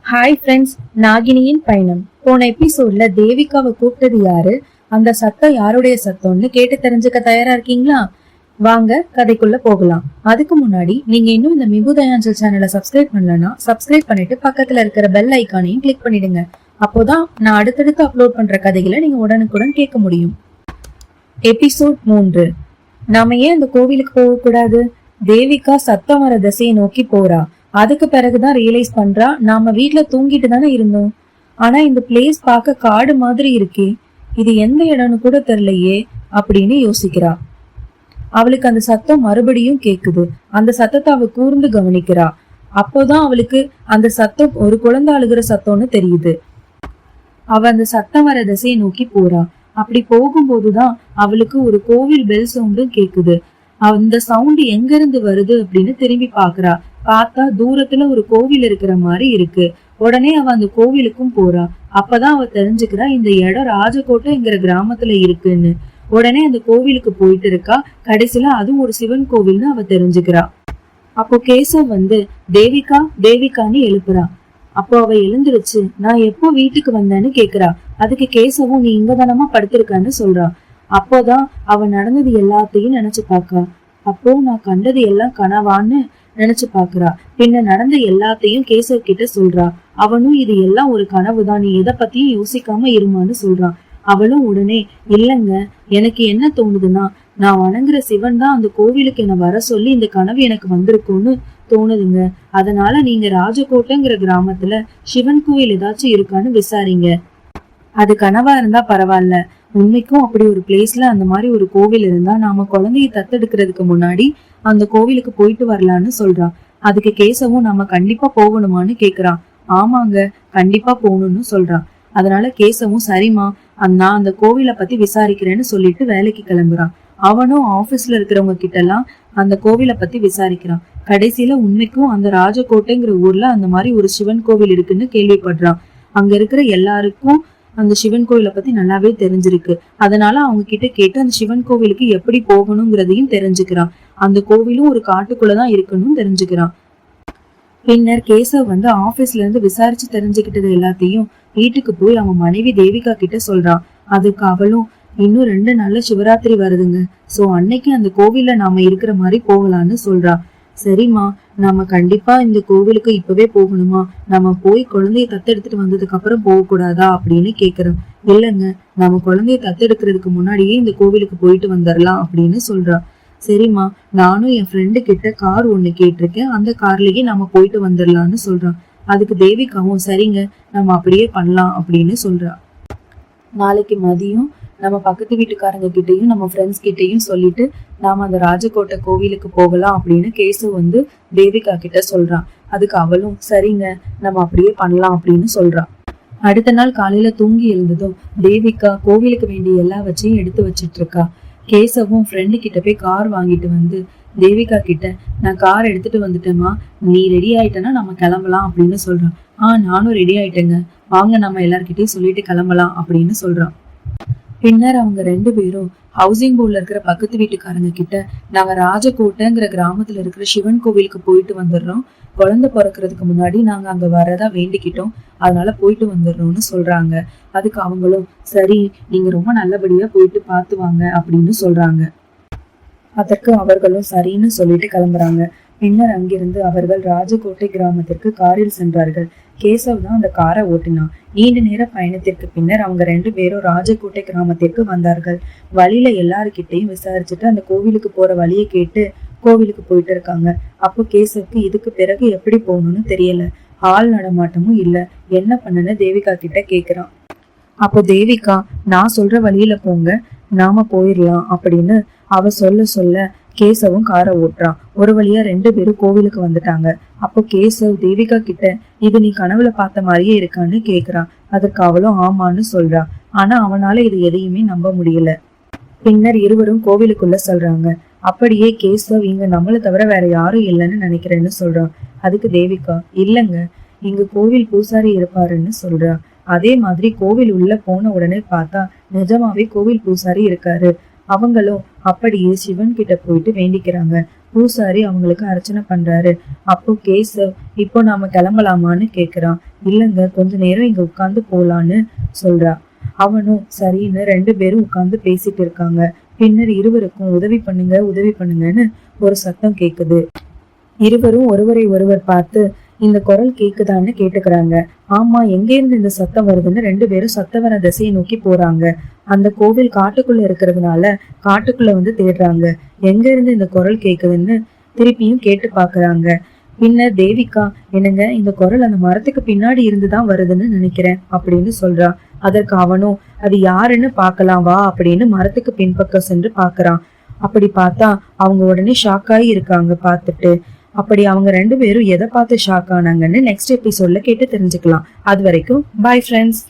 Hi friends, நாகினியின் பயணம். போன எபிசோட்ல தேவிகாவை கூப்பிட்டது யாரு, அந்த சத்தம் யாருடைய சத்தம்னு கேட்டு தெரிஞ்சுக்க தயாரா இருக்கீங்களா? வாங்க கதைக்குள்ள போகலாம். அதுக்கு முன்னாடி நீங்க இன்னும் இந்த மிபு தயாஞ்சல் சேனலை சப்ஸ்கிரைப் பண்ணலன்னா சப்ஸ்கிரைப் பண்ணிட்டு பக்கத்துல இருக்கிற பெல் ஐக்கானையும் கிளிக் பண்ணிடுங்க. அப்போதான் நான் அடுத்தடுத்து அப்லோட் பண்ற கதைகளை நீங்க உடனுக்குடன் கேட்க முடியும். எபிசோட் 3. நாம ஏன் அந்த கோவிலுக்கு போக கூடாது? தேவிகா சத்தம் வர திசையை நோக்கி போறா. அதுக்கு பிறகுதான் ரியலைஸ் பண்றா, நாம வீட்டுல தூங்கிட்டு தானே இருந்தோம். ஆனா இந்த பிளேஸ் பார்க்க காடு மாதிரி இருக்கே, இது எந்த இடம்னு கூட தெரியலையே அப்படின்னு யோசிக்கிறா. அவளுக்கு அந்த சத்தம் மறுபடியும் கேக்குது. அந்த சத்தத்தை அவ கூர்ந்து கவனிக்கிறா. அப்போதான் அவளுக்கு அந்த சத்தம் ஒரு குழந்தை அழுகிற சத்தம்னு தெரியுது. அவ அந்த சத்தம் வர திசையை நோக்கி போறா. அப்படி போகும்போதுதான் அவளுக்கு ஒரு கோவில் பெல் சவுண்டும் கேக்குது. அந்த சவுண்ட் எங்க இருந்து வருது அப்படின்னு திரும்பி பாக்குறா. பார்த்தா தூரத்துல ஒரு கோவில் இருக்கிற மாதிரி இருக்கு. உடனே அவ அந்த கோவிலுக்கும் போறா. அப்பதான் அவ தெரிஞ்சுக்கிறா இந்த இடம் ராஜகோட்டைங்கிற கிராமத்துல இருக்குன்னு. உடனே அந்த கோவிலுக்கு போயிட்டு இருக்கா. கடைசியில அதுவும் ஒரு சிவன் கோவில்னு அவ தெரிஞ்சுக்கிறா. அப்போ கேசவ் வந்து தேவிகா தேவிகான்னு எழுப்புறா. அப்போ அவ எழுந்துருச்சு. நான் எப்போ வீட்டுக்கு வந்தேன்னு கேக்குறா. அதுக்கு கேசவும் நீ இங்க தானமா படுத்திருக்கான்னு சொல்றா. அப்போதான் அவ நடந்தது எல்லாத்தையும் நினைச்சு பாக்கா. அப்போ நான் கண்டது எல்லாம் கனவான்னு நினைச்சு பாக்குறா. பின்ன நடந்த எல்லாத்தையும் கேசவ் கிட்ட சொல்றா. அவனும் இது எல்லாம் ஒரு கனவுதான், நீ எதை பத்தியும் யோசிக்காம இருமான்னு சொல்றான். அவளும் உடனே இல்லங்க, எனக்கு என்ன தோணுதுன்னா, நான் வணங்குற சிவன் தான் அந்த கோவிலுக்கு என்ன வர சொல்லி இந்த கனவு எனக்கு வந்திருக்கும்னு தோணுதுங்க. அதனால நீங்க ராஜகோட்டைங்கிற கிராமத்துல சிவன் கோவில் ஏதாச்சும் இருக்கான்னு விசாரிங்க. அது கனவா இருந்தா பரவாயில்ல, உண்மைக்கும் அப்படி ஒரு பிளேஸ்ல அந்த மாதிரி ஒரு கோவில் இருந்தா நாம குழந்தைய தத்தெடுக்கிறதுக்கு முன்னாடி அந்த கோவிலுக்கு போயிட்டு வரலான்னு சொல்றான். அதுக்கு கேசவும் நம்ம கண்டிப்பா போகணுமான்னு கேக்குறான். ஆமாங்க, கண்டிப்பா போகணும்னு சொல்றான். அதனால கேசவும் சரிமா, நான் அந்த கோவிலை பத்தி விசாரிக்கிறேன்னு சொல்லிட்டு வேலைக்கு கிளம்புறான். அவனும் ஆபீஸ்ல இருக்கிறவங்க கிட்ட எல்லாம் அந்த கோவிலை பத்தி விசாரிக்கிறான். கடைசியில உண்மைக்கும் அந்த ராஜகோட்டைங்கிற ஊர்ல அந்த மாதிரி ஒரு சிவன் கோவில் இருக்குன்னு கேள்விப்படுறான். அங்க இருக்கிற எல்லாருக்கும் அந்த சிவன் கோவிலை பத்தி நல்லாவே தெரிஞ்சிருக்கு. அதனால அவங்க கிட்ட கேட்டு அந்த சிவன் கோவிலுக்கு எப்படி போகணுங்கிறதையும் தெரிஞ்சுக்கிறான். அந்த கோவிலும் ஒரு காட்டுக்குள்ளதான் இருக்குன்னு தெரிஞ்சுக்கிறான். பின்னர் கேசவ் வந்து ஆபீஸ்ல இருந்து விசாரிச்சு தெரிஞ்சுக்கிட்டது எல்லாத்தையும் வீட்டுக்கு போய் அவன் மனைவி தேவிகா கிட்ட சொல்றான். அதுக்கு அவளும் இன்னும் 2 நாள்ல சிவராத்திரி வருதுங்க, சோ அன்னைக்கு அந்த கோவில்ல நாம இருக்கிற மாதிரி போகலான்னு சொல்றா. சரிம்மா, நாம கண்டிப்பா இந்த கோவிலுக்கு இப்பவே போகணுமா? நம்ம போய் குழந்தைய தத்தெடுத்துட்டு வந்ததுக்கு அப்புறம் போக கூடாதா அப்படின்னு கேக்குறோம். இல்லைங்க, நம்ம குழந்தைய தத்தெடுக்கிறதுக்கு முன்னாடியே இந்த கோவிலுக்கு போயிட்டு வந்துடலாம் அப்படின்னு சொல்றா. சரிம்மா, நானும் என் ஃப்ரெண்டு கிட்ட கார் ஒண்ணு கேட்டிருக்கேன், அந்த கார்லயே நம்ம போயிட்டு வந்துடலாம்னு சொல்றான். அதுக்கு தேவிகாவும் சரிங்க, நம்ம அப்படியே பண்ணலாம் அப்படின்னு சொல்றா. நாளைக்கு மதியம் நம்ம பக்கத்து வீட்டுக்காரங்க கிட்டையும் நம்ம ஃப்ரெண்ட்ஸ் கிட்டையும் சொல்லிட்டு நாம அந்த ராஜகோட்டை கோவிலுக்கு போகலாம் அப்படின்னு கேசவ் வந்து தேவிகா கிட்ட சொல்றான். அதுக்கு அவளும் சரிங்க, நம்ம அப்படியே பண்ணலாம் அப்படின்னு சொல்றான். அடுத்த நாள் காலையில தூங்கி எழுந்ததும் தேவிகா கோவிலுக்கு வேண்டிய எல்லா வச்சையும் எடுத்து வச்சிட்டு இருக்கா. கேசவும் ஃப்ரெண்டு கிட்ட போய் கார் வாங்கிட்டு வந்து தேவிகா கிட்ட நான் கார் எடுத்துட்டு வந்துட்டேமா, நீ ரெடி ஆயிட்டனா நம்ம கிளம்பலாம் அப்படின்னு சொல்றான். நானும் ரெடி ஆயிட்டேங்க, வாங்க நம்ம எல்லார்கிட்டையும் சொல்லிட்டு கிளம்பலாம் அப்படின்னு சொல்றான். பின்னர் அவங்க 2 பேரும் ஹவுசிங் போர்ட்ல இருக்கிற பக்கத்து வீட்டுக்காரங்க கிட்ட நாங்க ராஜகோட்டைங்கிற கிராமத்துல இருக்கிற சிவன் கோவிலுக்கு போயிட்டு வந்துடுறோம், குழந்தை பிறக்கிறதுக்கு முன்னாடி நாங்க அங்க வரதா வேண்டிக்கிட்டோம், அதனால போயிட்டு வந்துடுறோம்னு சொல்றாங்க. அதுக்கு அவங்களும் சரி, நீங்க ரொம்ப நல்லபடியா போயிட்டு பார்த்து வாங்க அப்படின்னு சொல்றாங்க. அதற்கு அவர்களும் சரின்னு சொல்லிட்டு கிளம்புறாங்க. பின்னர் அங்கிருந்து அவர்கள் ராஜகோட்டை கிராமத்திற்கு காரில் சென்றார்கள். கேசவ் தான் அந்த காரை ஓட்டினான். நீண்ட நேர பயணத்திற்கு பின்னர் அவங்க 2 பேரும் ராஜகோட்டை கிராமத்திற்கு வந்தார்கள். வழியில எல்லாருக்கிட்டையும் விசாரிச்சுட்டு அந்த கோவிலுக்கு போற வழியை கேட்டு கோவிலுக்கு போயிட்டு இருக்காங்க. அப்போ கேசவுக்கு இதுக்கு பிறகு எப்படி போகணும்னு தெரியல. ஆள் நடமாட்டமும் இல்ல. என்ன பண்ணுன்னு தேவிகா கிட்ட கேக்குறான். அப்போ தேவிகா நான் சொல்ற வழியில போங்க, நாம போயிடலாம் அப்படின்னு அவ சொல்ல கேசவும் காரை ஓட்டுறான். ஒரு வழியா 2 பேரும் கோவிலுக்கு வந்துட்டாங்க. அப்போ கேசவ் தேவிகா கிட்ட இது நீ கனவுல பார்த்த மாதிரியே இருக்கான்னு கேக்குறான். அதற்கு அவளும் ஆமான்னு சொல்றா. ஆனா அவனால இது எதையுமே நம்ப முடியல. பின்னர் இருவரும் கோவிலுக்குள்ள சொல்றாங்க. அப்படியே கேசவ் இங்க நம்மளை தவிர வேற யாரும் இல்லைன்னு நினைக்கிறேன்னு சொல்றான். அதுக்கு தேவிகா இல்லங்க, இங்க கோவில் பூசாரி இருப்பாருன்னு சொல்றா. அதே மாதிரி கோவில் உள்ள போன உடனே பார்த்தா நிஜமாவே கோவில் பூசாரி இருக்காரு. அவங்களும் அப்படியே சிவன் கிட்ட போயிட்டு வேண்டிக்கிறாங்க. பூசாரி அவங்களுக்கு அர்ச்சனை பண்றாரு. அப்போ கேசவ் இப்போ நாம கிளம்பலாமான்னு கேக்குறான். இல்லங்க, கொஞ்ச நேரம் இங்க உட்கார்ந்து போலான்னு சொல்றா. அவனும் சரின்னு 2 பேரும் உட்கார்ந்து பேசிட்டு இருக்காங்க. பின்னர் இருவருக்கும் உதவி பண்ணுங்க உதவி பண்ணுங்கன்னு ஒரு சத்தம் கேக்குது. இருவரும் ஒருவரை ஒருவர் பார்த்து இந்த குரல் கேக்குதான்னு கேட்டுக்கிறாங்க. ஆமா, எங்க இருந்து இந்த சத்தம் வருதுன்னு 2 பேரும் சத்தம் வர திசையை நோக்கி போறாங்க. அந்த கோவில் காட்டுக்குள்ள இருக்கிறதுனால காட்டுக்குள்ள வந்து தேடுறாங்க. எங்க இருந்து இந்த குரல் கேக்குதுன்னு திருப்பியும் கேட்டு பாக்குறாங்க. பின்னர் தேவிகா, என்னங்க, இந்த குரல் அந்த மரத்துக்கு பின்னாடி இருந்துதான் வருதுன்னு நினைக்கிறேன் அப்படின்னு சொல்றா. அதற்கு அவனும் அது யாருன்னு பாக்கலாம் வா அப்படின்னு மரத்துக்கு பின்பக்கம் சென்று பாக்குறான். அப்படி பார்த்தா அவங்க உடனே ஷாக் ஆகி இருக்காங்க பார்த்துட்டு. அப்படி அவங்க 2 பேரும் எதை பார்த்து ஷாக் ஆனாங்கன்னு நெக்ஸ்ட் எபிசோட்ல கேட்டு தெரிஞ்சுக்கலாம். அது வரைக்கும் பாய் ஃப்ரெண்ட்ஸ்.